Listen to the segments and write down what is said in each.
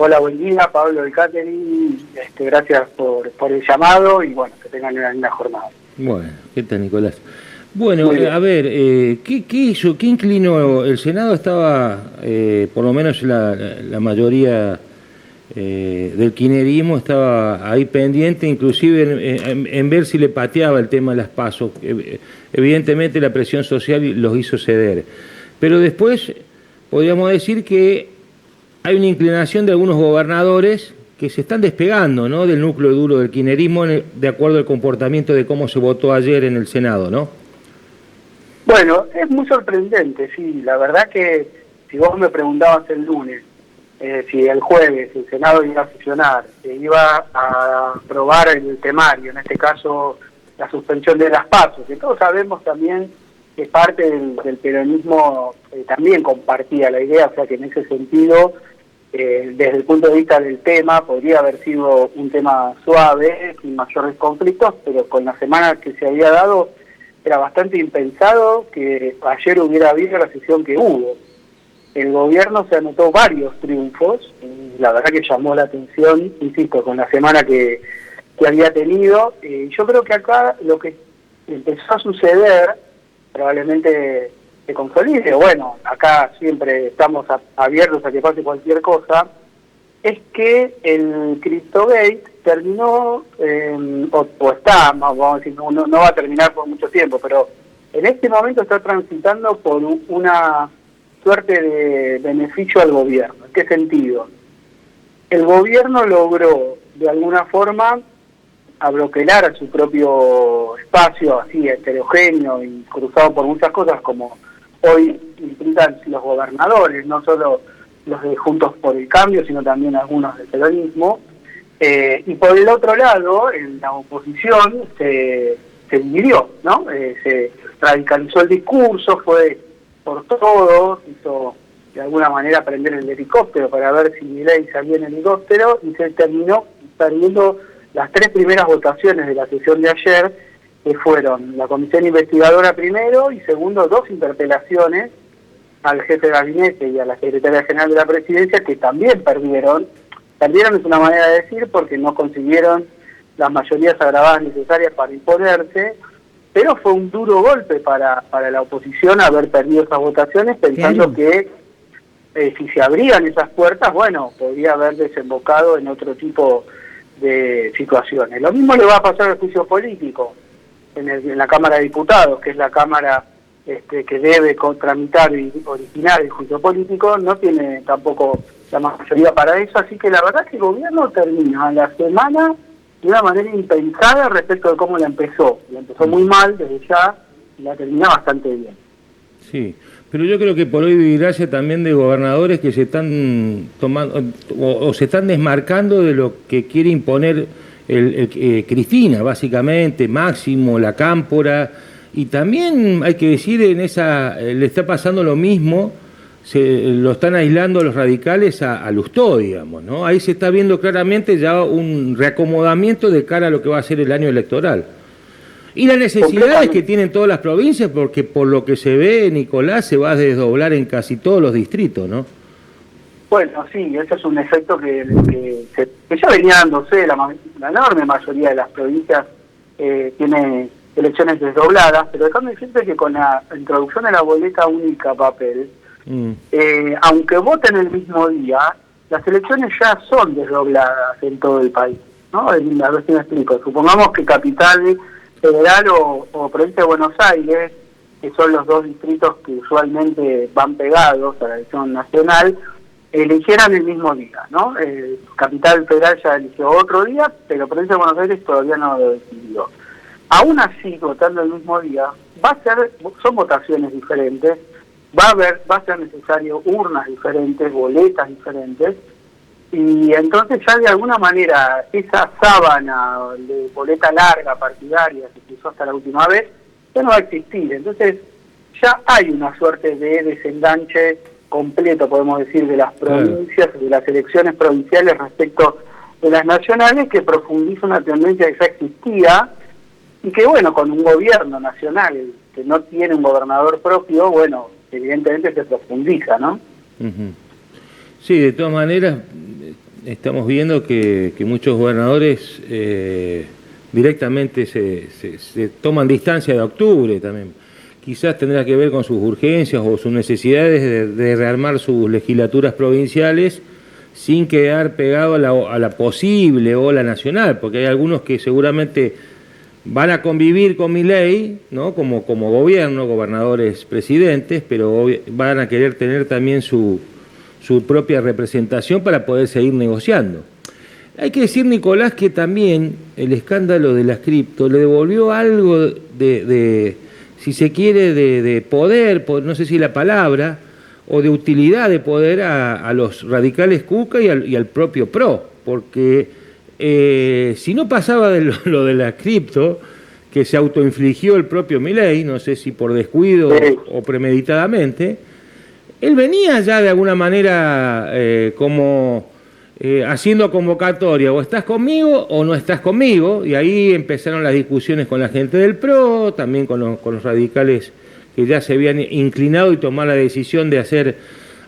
Hola, buen día, Pablo del Catering. Gracias por el llamado y bueno, que tengan una linda jornada. Bueno, ¿qué tal, Nicolás? Bueno, Muy bien. a ver, ¿qué hizo? ¿Qué inclinó? El Senado estaba, por lo menos la mayoría del kirchnerismo estaba ahí pendiente, inclusive en ver si le pateaba el tema de las PASO. Evidentemente la presión social los hizo ceder. Pero después podríamos decir que hay una inclinación de algunos gobernadores que se están despegando, ¿no?, del núcleo duro del kirchnerismo de acuerdo al comportamiento de cómo se votó ayer en el Senado, ¿no? Bueno, es muy sorprendente, sí. La verdad que si vos me preguntabas el lunes, si el jueves el Senado iba a sesionar, se iba a aprobar el temario, en este caso la suspensión de las PASO, que todos sabemos también que parte del peronismo también compartía la idea, o sea que en ese sentido, desde el punto de vista del tema, podría haber sido un tema suave, sin mayores conflictos, pero con la semana que se había dado, era bastante impensado que ayer hubiera habido la sesión que hubo. El gobierno se anotó varios triunfos, y la verdad que llamó la atención, insisto, con la semana que había tenido. Yo creo que acá lo que empezó a suceder, probablemente se consolide, bueno, acá siempre estamos abiertos a que pase cualquier cosa, es que el CryptoGate terminó, o está, vamos a decir, no va a terminar por mucho tiempo, pero en este momento está transitando por una suerte de beneficio al gobierno. ¿En qué sentido? El gobierno logró, de alguna forma, abroquelar a su propio espacio, así heterogéneo y cruzado por muchas cosas, como hoy implican los gobernadores, no solo los de Juntos por el Cambio, sino también algunos del peronismo. Y por el otro lado, en la oposición se dividió, ¿no? Se radicalizó el discurso, fue por todo, hizo de alguna manera prender el helicóptero para ver si Milei salía en helicóptero, y se terminó perdiendo las tres primeras votaciones de la sesión de ayer, que fueron la comisión investigadora primero, y segundo, dos interpelaciones al jefe de gabinete y a la secretaria general de la presidencia, que también perdieron. Perdieron es una manera de decir porque no consiguieron las mayorías agravadas necesarias para imponerse, pero fue un duro golpe para la oposición haber perdido esas votaciones, pensando que si se abrían esas puertas, bueno, podría haber desembocado en otro tipo de situaciones. Lo mismo le va a pasar al juicio político en la Cámara de Diputados, que es la Cámara que debe tramitar y originar el juicio político. No tiene tampoco la mayoría para eso, así que la verdad es que el gobierno termina la semana de una manera impensada respecto de cómo la empezó. La empezó muy mal desde ya y la termina bastante bien. Sí, pero yo creo que por hoy hay gracia también de gobernadores que se están tomando o se están desmarcando de lo que quiere imponer Cristina, básicamente, Máximo, la Cámpora, y también hay que decir, le está pasando lo mismo, lo están aislando los radicales a Lustó, digamos, ¿no? Ahí se está viendo claramente ya un reacomodamiento de cara a lo que va a ser el año electoral. Y las necesidades que tienen todas las provincias, porque por lo que se ve, Nicolás, se va a desdoblar en casi todos los distritos, ¿no? Bueno, sí, ese es un efecto que ya venía dándose. La enorme mayoría de las provincias tiene elecciones desdobladas, pero déjame decirte que con la introducción de la boleta única papel, aunque voten el mismo día, las elecciones ya son desdobladas en todo el país, ¿no? A ver si me explico. Supongamos que Capital Federal o Provincia de Buenos Aires, que son los dos distritos que usualmente van pegados a la elección nacional, eligieran el mismo día, ¿no? Capital Federal ya eligió otro día, pero Provincia de Buenos Aires todavía no lo decidió. Aún así, votando el mismo día, son votaciones diferentes, va a ser necesario urnas diferentes, boletas diferentes, y entonces ya de alguna manera esa sábana de boleta larga partidaria que se usó hasta la última vez ya no va a existir. Entonces ya hay una suerte de desenganche completo, podemos decir, de las provincias, de las elecciones provinciales respecto de las nacionales, que profundiza una tendencia que ya existía y que, bueno, con un gobierno nacional que no tiene un gobernador propio, bueno, evidentemente se profundiza, ¿no? Sí, de todas maneras, estamos viendo que muchos gobernadores directamente se toman distancia de octubre también. Quizás tendrá que ver con sus urgencias o sus necesidades de rearmar sus legislaturas provinciales sin quedar pegado a la posible ola nacional, porque hay algunos que seguramente van a convivir con Milei, ¿no? como gobierno, gobernadores, presidentes, pero van a querer tener también su propia representación para poder seguir negociando. Hay que decir, Nicolás, que también el escándalo de las cripto le devolvió algo de si se quiere, de poder, no sé si la palabra, o de utilidad de poder a los radicales Cuca y al propio PRO, porque si no pasaba de lo de la cripto, que se autoinfligió el propio Milei, no sé si por descuido o premeditadamente, él venía ya de alguna manera haciendo convocatoria, o estás conmigo o no estás conmigo, y ahí empezaron las discusiones con la gente del PRO, también con los radicales que ya se habían inclinado y tomar la decisión de hacer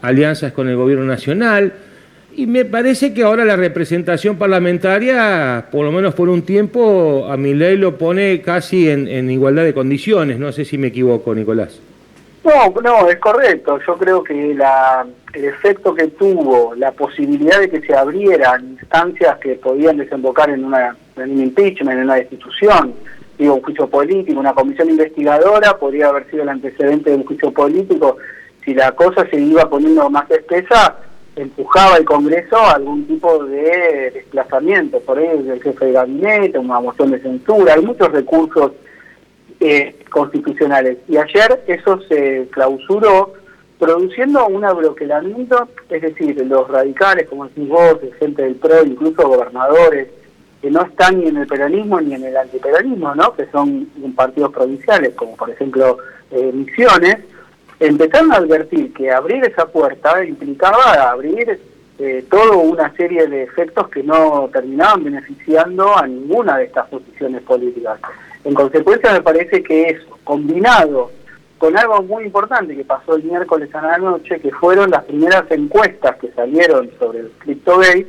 alianzas con el gobierno nacional. Y me parece que ahora la representación parlamentaria, por lo menos por un tiempo, a Milei lo pone casi en igualdad de condiciones. No sé si me equivoco, Nicolás. No, es correcto. Yo creo que el efecto que tuvo, la posibilidad de que se abrieran instancias que podían desembocar en un impeachment, en una destitución, un juicio político, una comisión investigadora, podría haber sido el antecedente de un juicio político. Si la cosa se iba poniendo más espesa, empujaba el Congreso a algún tipo de desplazamiento, por ahí el jefe de gabinete, una moción de censura, hay muchos recursos constitucionales. Y ayer eso se clausuró, produciendo un abroquelamiento, es decir, los radicales, como decís vos, gente del PRO, incluso gobernadores, que no están ni en el peronismo ni en el antiperonismo, ¿no? Que son partidos provinciales, como por ejemplo Misiones, empezaron a advertir que abrir esa puerta implicaba abrir toda una serie de efectos que no terminaban beneficiando a ninguna de estas posiciones políticas. En consecuencia, me parece que eso, combinado con algo muy importante que pasó el miércoles a la noche, que fueron las primeras encuestas que salieron sobre el CryptoGate,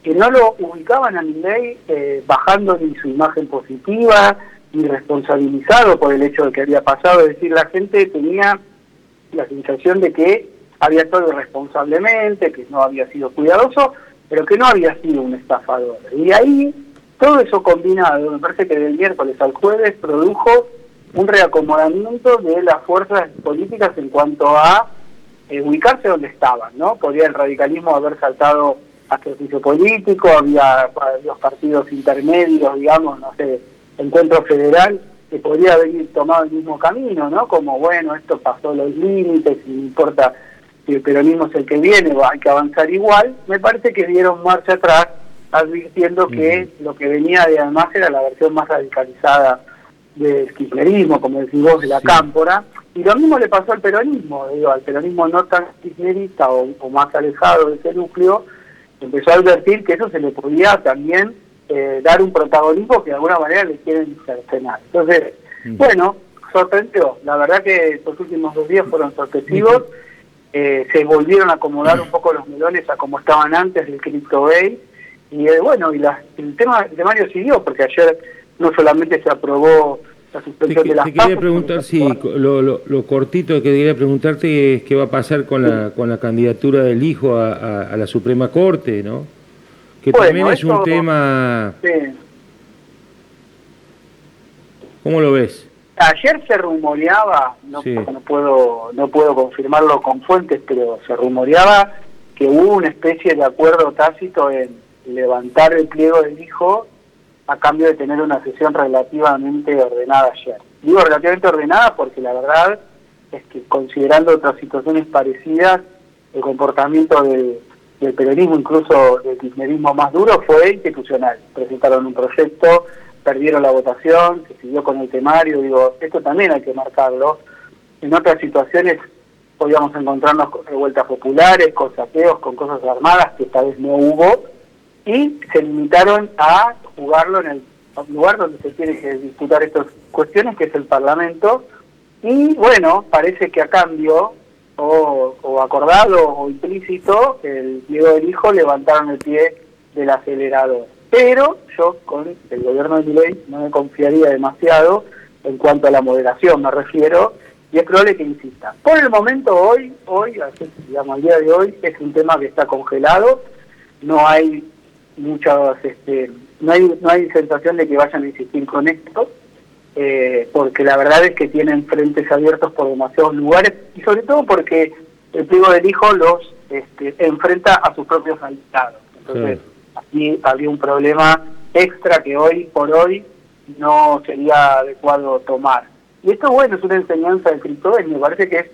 que no lo ubicaban a Milei bajando ni su imagen positiva, ni responsabilizado por el hecho de que había pasado. Es decir, la gente tenía la sensación de que había actuado irresponsablemente, que no había sido cuidadoso, pero que no había sido un estafador. Y ahí, todo eso combinado, me parece que del miércoles al jueves produjo un reacomodamiento de las fuerzas políticas en cuanto a ubicarse donde estaban, ¿no? Podría el radicalismo haber saltado hacia el juicio político, había los partidos intermedios, digamos, no sé, Encuentro Federal, que podría haber tomado el mismo camino, ¿no? Como, bueno, esto pasó los límites, y no importa si el peronismo es el que viene, hay que avanzar igual. Me parece que dieron marcha atrás, advirtiendo que lo que venía de además era la versión más radicalizada del kirchnerismo, como decís vos, de la cámpora. Y lo mismo le pasó al peronismo, al peronismo no tan kirchnerista o más alejado de ese núcleo, empezó a advertir que eso se le podía también dar un protagonismo que de alguna manera le quieren cercenar. Entonces, bueno, sorprendió. La verdad que estos últimos 2 días fueron sorpresivos. Se volvieron a acomodar un poco los melones a como estaban antes del CryptoGate. Y bueno, y el temario siguió, porque ayer no solamente se aprobó la suspensión de las PASO. Te quería preguntar, lo cortito que quería preguntarte es qué va a pasar con la candidatura del hijo a la Suprema Corte, ¿no? Que bueno, también es un tema... Sí. ¿Cómo lo ves? Ayer se rumoreaba, no puedo confirmarlo con fuentes, pero se rumoreaba que hubo una especie de acuerdo tácito en levantar el pliego del hijo a cambio de tener una sesión relativamente ordenada ayer. Digo relativamente ordenada porque la verdad es que, considerando otras situaciones parecidas, el comportamiento del peronismo, incluso del kirchnerismo más duro, fue institucional. Presentaron un proyecto, perdieron la votación, se siguió con el temario. Digo, esto también hay que marcarlo. En otras situaciones podíamos encontrarnos con revueltas populares, con saqueos, con cosas armadas, que esta vez no hubo, y se limitaron a jugarlo en el lugar donde se tiene que disputar estas cuestiones, que es el Parlamento. Y bueno, parece que a cambio o acordado o implícito, el pliego del hijo levantaron el pie del acelerador. Pero yo con el gobierno de Milei no me confiaría demasiado en cuanto a la moderación me refiero, y es probable que insista. Por el momento hoy, digamos al día de hoy, es un tema que está congelado, no hay muchas, no hay sensación de que vayan a insistir con esto, porque la verdad es que tienen frentes abiertos por demasiados lugares, y sobre todo porque el pliego del hijo los enfrenta a sus propios aliados. Entonces, aquí había un problema extra que hoy por hoy no sería adecuado tomar. Y esto, bueno, es una enseñanza de Cristóbal, y me parece que es,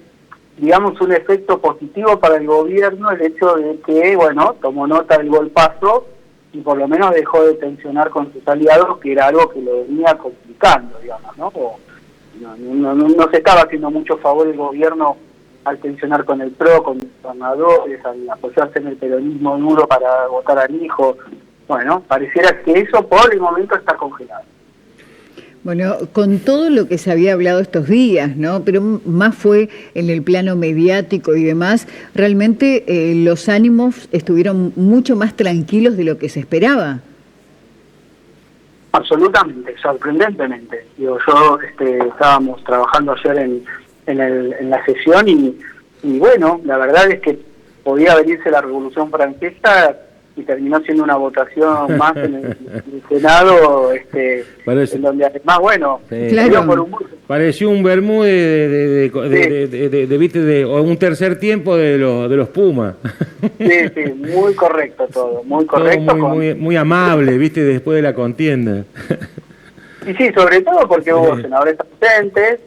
digamos, un efecto positivo para el gobierno el hecho de que, bueno, tomó nota del golpazo y por lo menos dejó de tensionar con sus aliados, que era algo que lo venía complicando, digamos, ¿no? No se estaba haciendo mucho favor el gobierno al tensionar con el PRO, con los gobernadores, al apoyarse en el peronismo duro para votar al hijo. Bueno, pareciera que eso por el momento está congelado. Bueno, con todo lo que se había hablado estos días, ¿no? Pero más fue en el plano mediático y demás, realmente los ánimos estuvieron mucho más tranquilos de lo que se esperaba. Absolutamente, sorprendentemente. Yo estábamos trabajando ayer en la sesión y bueno, la verdad es que podía venirse la Revolución Francesa y terminó siendo una votación más en el Senado, en donde además, bueno, claro, por un... pareció un vermú o un tercer tiempo de los Pumas. Sí, muy correcto todo, muy correcto. Todo muy amable, viste, después de la contienda. Y sí, sobre todo porque hubo senadores ausentes,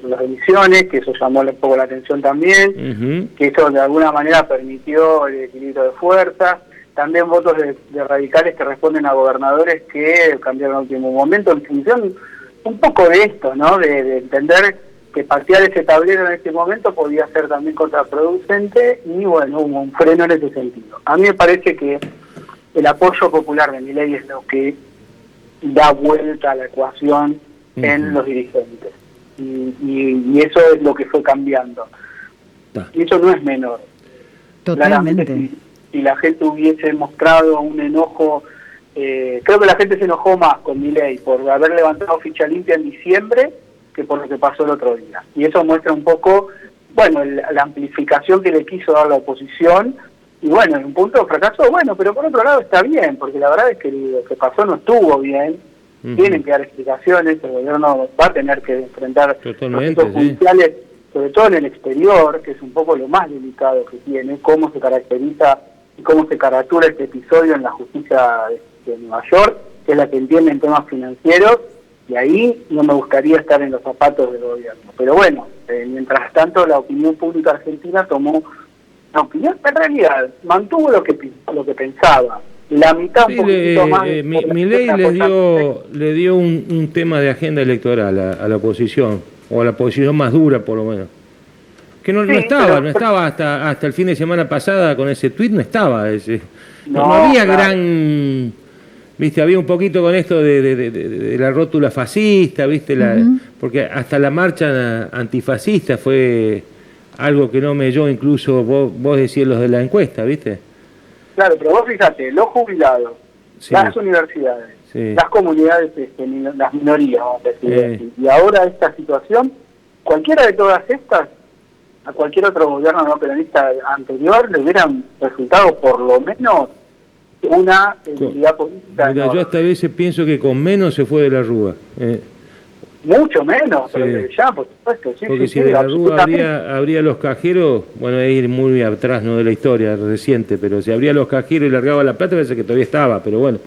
las emisiones, que eso llamó un poco la atención también, que eso de alguna manera permitió el equilibrio de fuerzas. También votos de radicales que responden a gobernadores que cambiaron al último momento, en función un poco de esto, ¿no? De entender que patear ese tablero en este momento podía ser también contraproducente, y bueno, hubo un freno en ese sentido. A mí me parece que el apoyo popular de Milei es lo que da vuelta a la ecuación en los dirigentes, y eso es lo que fue cambiando, y eso no es menor. Totalmente. Si la gente hubiese mostrado un enojo, creo que la gente se enojó más con Milei por haber levantado ficha limpia en diciembre que por lo que pasó el otro día. Y eso muestra un poco, bueno, la amplificación que le quiso dar la oposición, y bueno, en un punto de fracaso, bueno, pero por otro lado está bien, porque la verdad es que lo que pasó no estuvo bien, tienen que dar explicaciones, el gobierno va a tener que enfrentar procesos judiciales, sobre todo en el exterior, que es un poco lo más delicado que tiene, cómo se caracteriza y cómo se caratura este episodio en la justicia de Nueva York, que es la que entiende en temas financieros, y ahí no me gustaría estar en los zapatos del gobierno. Pero bueno, mientras tanto la opinión pública argentina tomó una opinión, en realidad mantuvo lo que pensaba, la mitad un poquito más. Milei le dio un tema de agenda electoral a la oposición, o a la oposición más dura por lo menos. Que no estaba hasta el fin de semana pasada con ese tuit, no estaba no había gran, viste, había un poquito con esto de la rótula fascista, viste, porque hasta la marcha antifascista fue algo que no me yo, incluso vos decías los de la encuesta, viste. Claro, pero vos fíjate, los jubilados, las universidades, las comunidades, las minorías, vamos a decir, y ahora esta situación, cualquiera de todas estas, a cualquier otro gobierno no peronista anterior le hubieran resultado por lo menos una entidad política. Mira, yo hasta a veces pienso que con menos se fue de la Rúa. Mucho menos, pero ya, por supuesto. Sí, porque si de la Rúa abría los cajeros, bueno, es ir muy atrás, no de la historia reciente, pero si abría los cajeros y largaba la plata, parece que todavía estaba, pero bueno.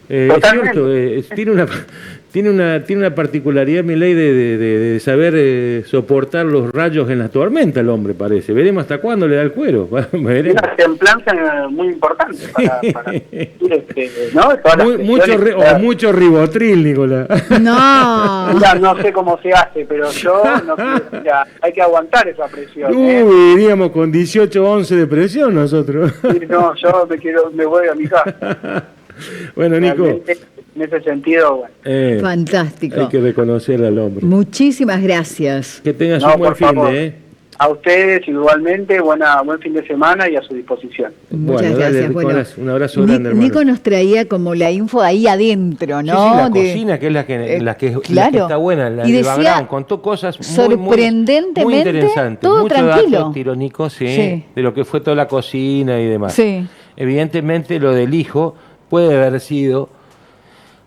Es cierto, tiene una particularidad Milei de saber soportar los rayos en la tormenta, el hombre, parece. Veremos hasta cuándo le da el cuero. Veremos. Una templanza muy importante para ¿no? Mucho ribotril, Nicolás. No. No sé cómo se hace, pero yo no quiero, ya, hay que aguantar esa presión. Iríamos con 18-11 de presión nosotros. Sí, no, yo me voy a mi casa. Bueno, Nico. En ese sentido, bueno. Fantástico. Hay que reconocer al hombre. Muchísimas gracias. Que tengas un buen fin de, A ustedes igualmente, buen fin de semana y a su disposición. Muchas Bueno, dale, gracias. Nicolás, Bueno, un abrazo grande, hermano. Nico nos traía como la info ahí adentro, ¿no? Sí, sí, la De- cocina, que es la que claro. está buena, la Y de decía, background, contó cosas muy sorprendentemente, interesantes, todo muchos tranquilo. datos irónicos, Sí. de lo que fue toda la cocina y demás. Sí. Evidentemente lo del hijo puede haber sido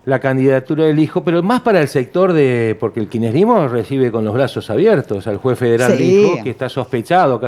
la candidatura del hijo, pero más para el sector porque el kirchnerismo recibe con los brazos abiertos al juez federal Sí. Rijo, que está sospechado